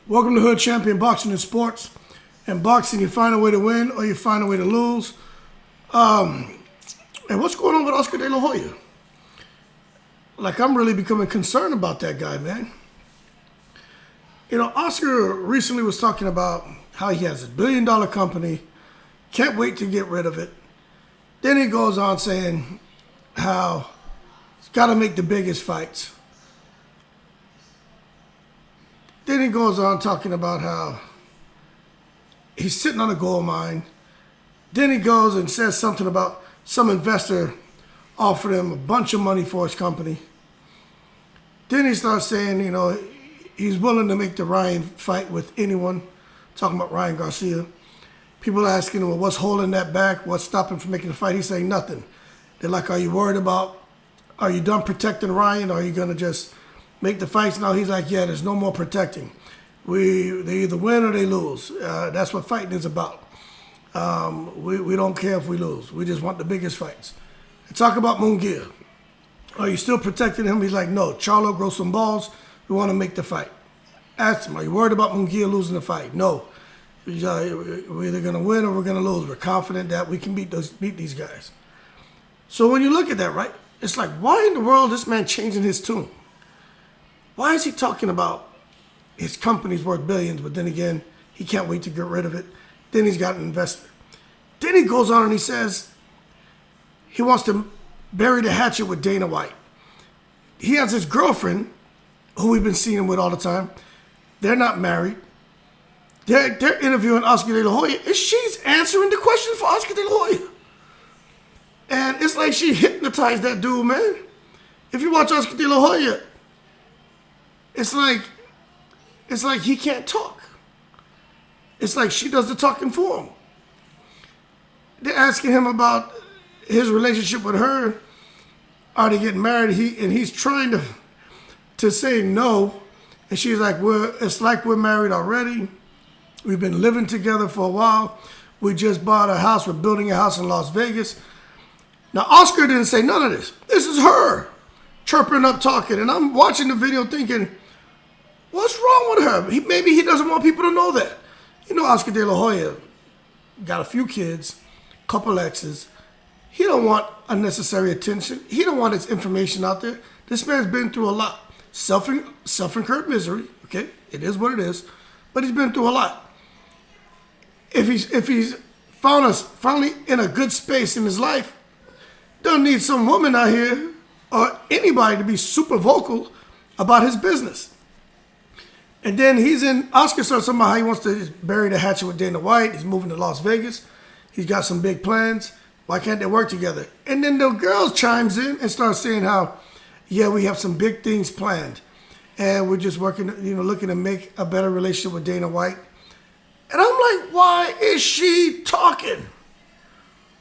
Welcome to Hood Champion Boxing and Sports. In boxing, you find a way to win or you find a way to lose. And what's going on with Oscar De La Hoya? Like, I'm really becoming concerned about that guy, man. You know, Oscar recently was talking about how he has a $1 billion company, can't wait to get rid of it. Then he goes on saying how he's got to make the biggest fights. Then he goes on talking about how he's sitting on a gold mine. Then he goes and says something about some investor offered him a bunch of money for his company. Then he starts saying, you know, he's willing to make the Ryan fight with anyone, talking about Ryan Garcia. People asking him, well, what's holding that back? What's stopping him from making the fight? He's saying nothing. They're like, are you worried about, are you done protecting Ryan? Or are you going to just make the fights? Now he's like, yeah, there's no more protecting. They either win or they lose. That's what fighting is about. We don't care if we lose. We just want the biggest fights. They talk about Munguia. Are you still protecting him? He's like, no, Charlo grows some balls. We want to make the fight. Ask him, are you worried about Munguia losing the fight? No. We're either going to win or we're going to lose. We're confident that we can beat these guys. So when you look at that, right, it's like, why in the world is this man changing his tune? Why is he talking about his company's worth billions, but then again, he can't wait to get rid of it? Then he's got an investor. Then he goes on and he says he wants to bury the hatchet with Dana White. He has his girlfriend, who we've been seeing him with all the time. They're not married. They're interviewing Oscar De La Hoya, and she's answering the questions for Oscar De La Hoya. And it's like she hypnotized that dude, man. If you watch Oscar De La Hoya, it's like he can't talk. It's like she does the talking for him. They're asking him about his relationship with her. Are they getting married? He's trying to say no. And she's like, it's like we're married already. We've been living together for a while. We just bought a house. We're building a house in Las Vegas. Now, Oscar didn't say none of this. This is her chirping up, talking. And I'm watching the video thinking, what's wrong with her? Maybe he doesn't want people to know that. You know, Oscar De La Hoya got a few kids, couple exes. He don't want unnecessary attention. He don't want his information out there. This man's been through a lot. Self-incurred misery, okay? It is what it is. But he's been through a lot. If he's found us finally in a good space in his life, don't need some woman out here or anybody to be super vocal about his business. And then Oscar starts talking about how he wants to bury the hatchet with Dana White. He's moving to Las Vegas. He's got some big plans. Why can't they work together? And then the girls chimes in and starts saying how, yeah, we have some big things planned. And we're just working, looking to make a better relationship with Dana White. And I'm like, why is she talking?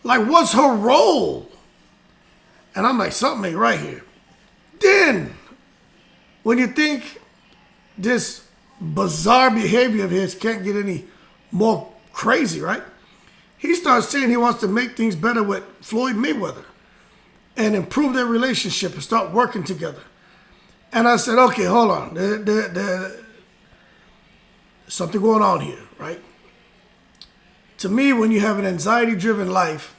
Like, what's her role? And I'm like, something ain't right here. Then, when you think this bizarre behavior of his can't get any more crazy, right? He starts saying he wants to make things better with Floyd Mayweather and improve their relationship and start working together. And I said, okay, hold on. There's something going on here, right? To me, when you have an anxiety-driven life,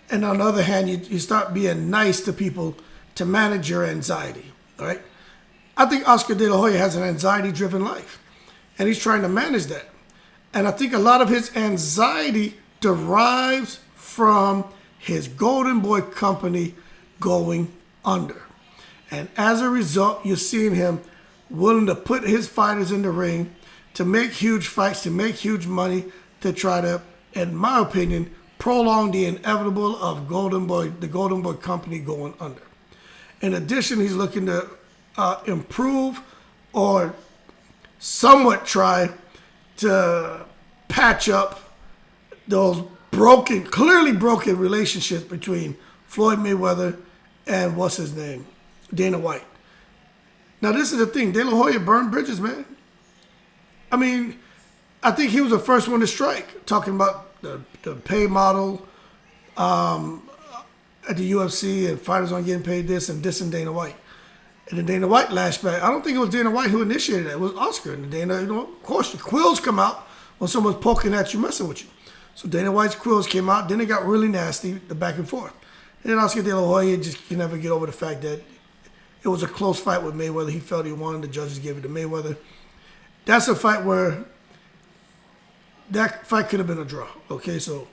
and on the other hand, you start being nice to people to manage your anxiety, all right? I think Oscar De La Hoya has an anxiety-driven life, and he's trying to manage that. And I think a lot of his anxiety derives from his Golden Boy company going under. And as a result, you're seeing him willing to put his fighters in the ring to make huge fights, to make huge money, to try to, in my opinion, prolong the inevitable of the Golden Boy company going under. In addition, he's looking to improve or somewhat try to patch up those clearly broken relationships between Floyd Mayweather and what's his name, Dana White. Now, this is the thing. De La Hoya burned bridges, man. I mean, I think he was the first one to strike, talking about the pay model at the UFC and fighters aren't getting paid this and Dana White. And then Dana White lashed back. I don't think it was Dana White who initiated that. It was Oscar. And Dana, of course, the quills come out when someone's poking at you, messing with you. So Dana White's quills came out. Then it got really nasty, the back and forth. And then Oscar De La Hoya just can never get over the fact that it was a close fight with Mayweather. He felt he won. The judges gave it to Mayweather. That's a fight where that fight could have been a draw. Okay, so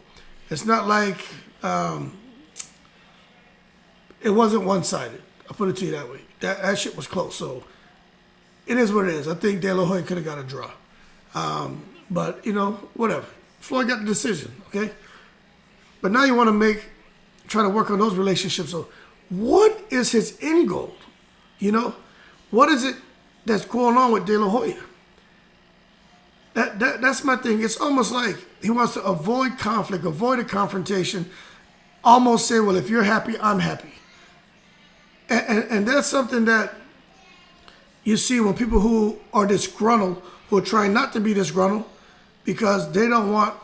it's not like it wasn't one-sided. I'll put it to you that way. That shit was close. So it is what it is. I think De La Hoya could have got a draw. But, whatever. Floyd got the decision, okay? But now you want to try to work on those relationships. So what is his end goal? What is it that's going on with De La Hoya? That's my thing. It's almost like he wants to avoid conflict, avoid a confrontation, almost say, well, if you're happy, I'm happy. And that's something that you see when people who are disgruntled, who are trying not to be disgruntled because they don't want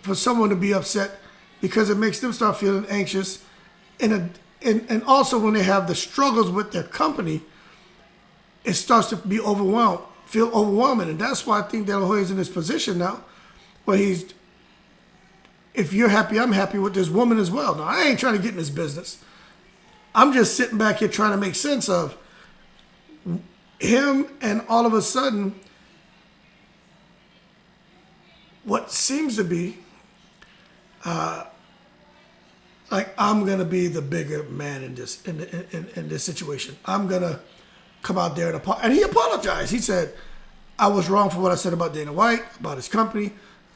for someone to be upset because it makes them start feeling anxious. And also when they have the struggles with their company, it starts to be feel overwhelming. And that's why I think De La Hoya is in this position now where if you're happy, I'm happy with this woman as well. Now, I ain't trying to get in this business. I'm just sitting back here trying to make sense of him and all of a sudden what seems to be like I'm gonna be the bigger man in this situation. I'm gonna come out there and he apologized. He said, I was wrong for what I said about Dana White, about his company,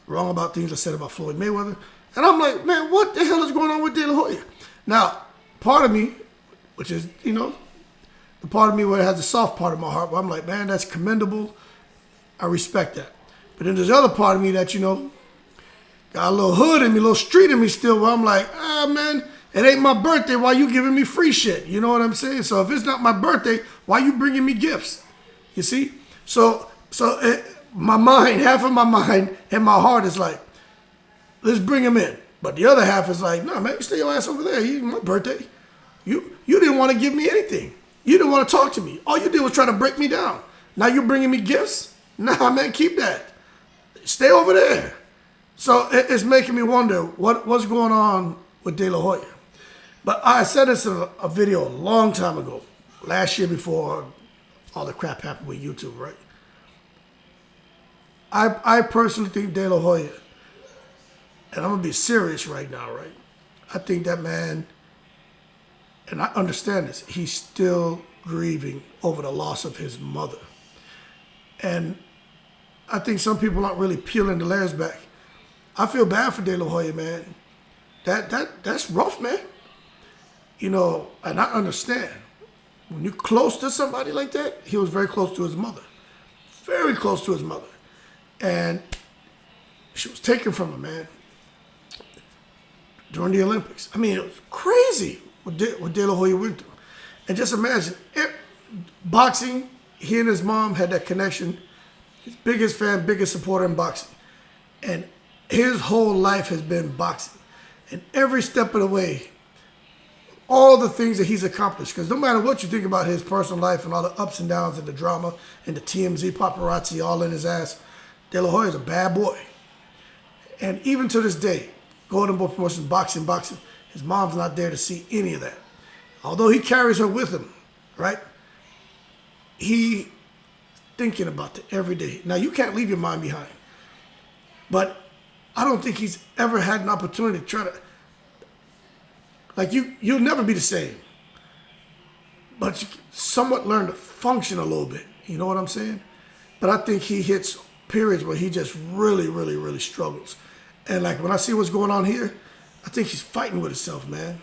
wrong about things I said about Floyd Mayweather. And I'm like, man, what the hell is going on with De La Hoya? Now, part of me, which is, the part of me where it has a soft part of my heart, where I'm like, man, that's commendable. I respect that. But then there's the other part of me that, got a little hood in me, a little street in me still, where I'm like, man, it ain't my birthday. Why you giving me free shit? You know what I'm saying? So if it's not my birthday, why you bringing me gifts? You see? So my mind, half of my mind and my heart is like, let's bring him in. But the other half is like, no, man, you stay your ass over there. My birthday. You didn't want to give me anything. You didn't want to talk to me. All you did was try to break me down. Now you're bringing me gifts? Nah, man, keep that. Stay over there. So it's making me wonder what's going on with De La Hoya. But I said this in a video a long time ago, last year before all the crap happened with YouTube, right? I personally think De La Hoya, and I'm going to be serious right now, right? I think that man, and I understand this, he's still grieving over the loss of his mother. And I think some people aren't really peeling the layers back. I feel bad for De La Hoya, man. That's rough, man. And I understand. When you're close to somebody like that, he was very close to his mother. Very close to his mother. And she was taken from him, man, during the Olympics. I mean, it was crazy what De La Hoya went through. And just imagine, boxing, he and his mom had that connection. His biggest fan, biggest supporter in boxing. And his whole life has been boxing. And every step of the way, all the things that he's accomplished, because no matter what you think about his personal life and all the ups and downs and the drama and the TMZ paparazzi all in his ass, De La Hoya is a bad boy. And even to this day, Golden Boy Promotions, boxing, his mom's not there to see any of that. Although he carries her with him, right? He thinking about it every day. Now, you can't leave your mind behind. But I don't think he's ever had an opportunity to try to, like you'll never be the same. But you somewhat learn to function a little bit. You know what I'm saying? But I think he hits periods where he just really, really, really struggles. And like when I see what's going on here, I think he's fighting with himself, man.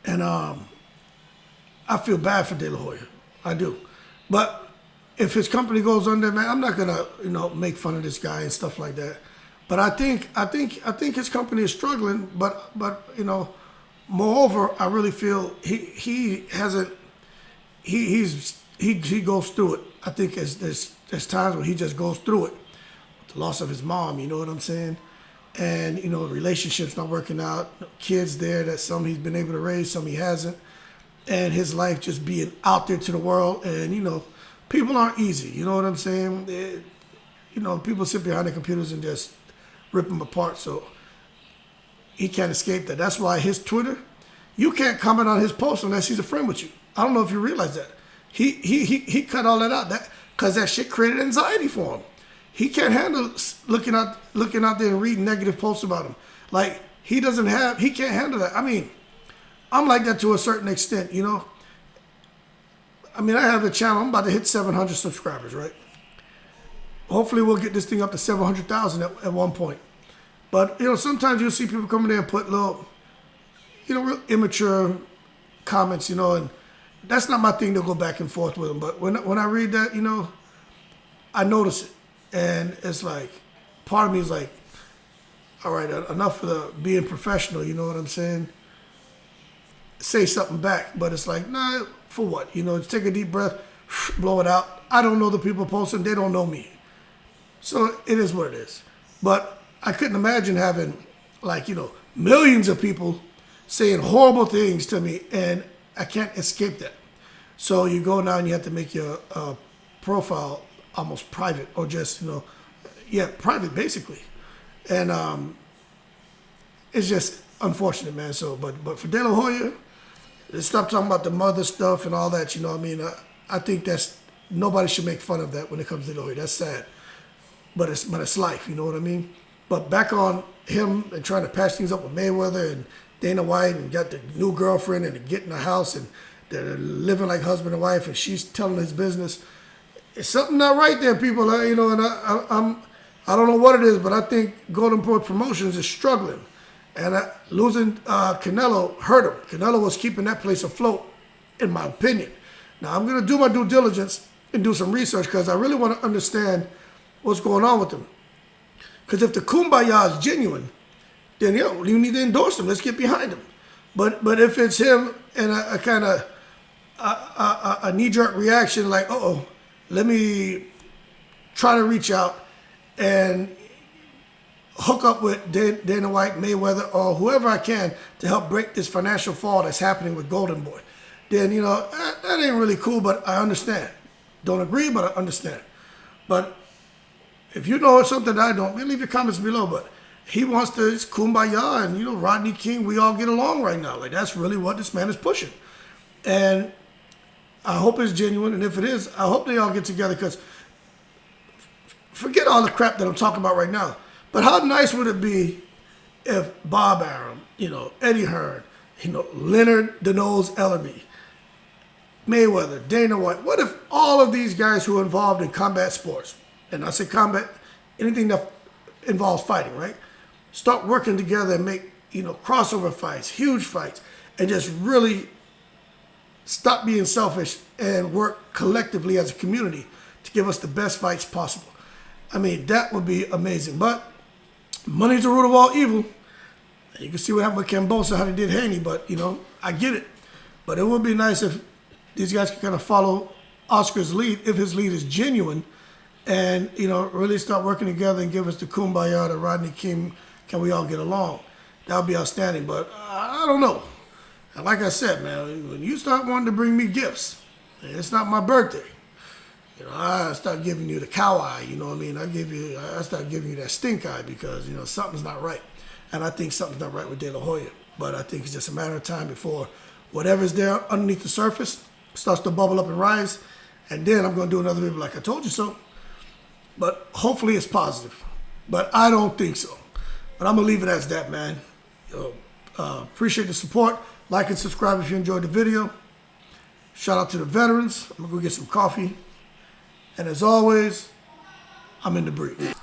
And I feel bad for De La Hoya. I do. But if his company goes under, man, I'm not gonna, make fun of this guy and stuff like that. But I think his company is struggling. But moreover, I really feel he goes through it. I think there's times where he just goes through it. The loss of his mom, you know what I'm saying? And relationships not working out. Kids there that some he's been able to raise, some he hasn't. and his life just being out there to the world. And, you know, people aren't easy. You know what I'm saying? You know, people sit behind their computers and just rip them apart. So he can't escape that. That's why his Twitter, you can't comment on his post unless he's a friend with you. I don't know if you realize that. He cut all that out because that shit created anxiety for him. He can't handle looking out there and reading negative posts about him. Like, he can't handle that. I mean, I'm like that to a certain extent, you know. I mean, I have a channel. I'm about to hit 700 subscribers, right? Hopefully we'll get this thing up to 700,000 at one point. But, you know, sometimes you'll see people come in there and put little, you know, real immature comments, you know, and that's not my thing to go back and forth with them. But when I read that, you know, I notice it. And it's like, part of me is like, all right, enough of the being professional, you know what I'm saying? Say something back, but it's like, nah, for what? You know, just take a deep breath, blow it out. I don't know the people posting, they don't know me. So it is what it is. But I couldn't imagine having, like, you know, millions of people saying horrible things to me, and I can't escape that. So you go now and you have to make your profile almost private, or just, you know, yeah, private basically. And it's just unfortunate, man. So, but for De La Hoya, stop talking about the mother stuff and all that, you know what I mean? I think nobody should make fun of that when it comes to De La Hoya. That's sad. But it's life, you know what I mean? But back on him and trying to patch things up with Mayweather and Dana White, and got the new girlfriend and get in the house and they're living like husband and wife, and she's telling his business. It's something not right there, people. You know, and I don't know what it is, but I think Golden Boy Promotions is struggling, and losing Canelo hurt him. Canelo was keeping that place afloat, in my opinion. Now I'm gonna do my due diligence and do some research because I really want to understand what's going on with him. Because if the kumbaya is genuine, then you need to endorse him. Let's get behind him. But if it's him and a kind of a knee-jerk reaction, like, uh-oh, let me try to reach out and hook up with Dana White, Mayweather, or whoever I can to help break this financial fall that's happening with Golden Boy, then, you know, that ain't really cool, but I understand. Don't agree, but I understand. But if you know something that I don't, leave your comments below. But he wants to, it's kumbaya, and, you know, Rodney King, we all get along right now. Like, that's really what this man is pushing. And I hope it's genuine, and if it is, I hope they all get together, because forget all the crap that I'm talking about right now. But how nice would it be if Bob Arum, you know, Eddie Hearn, you know, Leonard the Nose Ellerby, Mayweather, Dana White, what if all of these guys who are involved in combat sports, and I say combat, anything that involves fighting, right, start working together and make, you know, crossover fights, huge fights, and just really stop being selfish and work collectively as a community to give us the best fights possible. I mean, that would be amazing. But money's the root of all evil. You can see what happened with Cambosa, how they did Haney, but, you know, I get it. But it would be nice if these guys could kind of follow Oscar's lead, if his lead is genuine, and, you know, really start working together and give us the kumbaya, the Rodney King, can we all get along? That would be outstanding. But I don't know. And like I said, man, when you start wanting to bring me gifts, it's not my birthday. You know, I start giving you the cow eye, you know what I mean? I start giving you that stink eye because, you know, something's not right. And I think something's not right with De La Hoya. But I think it's just a matter of time before whatever's there underneath the surface starts to bubble up and rise. And then I'm going to do another video like I told you so. But hopefully it's positive. But I don't think so. But I'm going to leave it as that, man. Appreciate the support. Like and subscribe if you enjoyed the video. Shout out to the veterans. I'm going to go get some coffee. And as always, I'm in the breeze.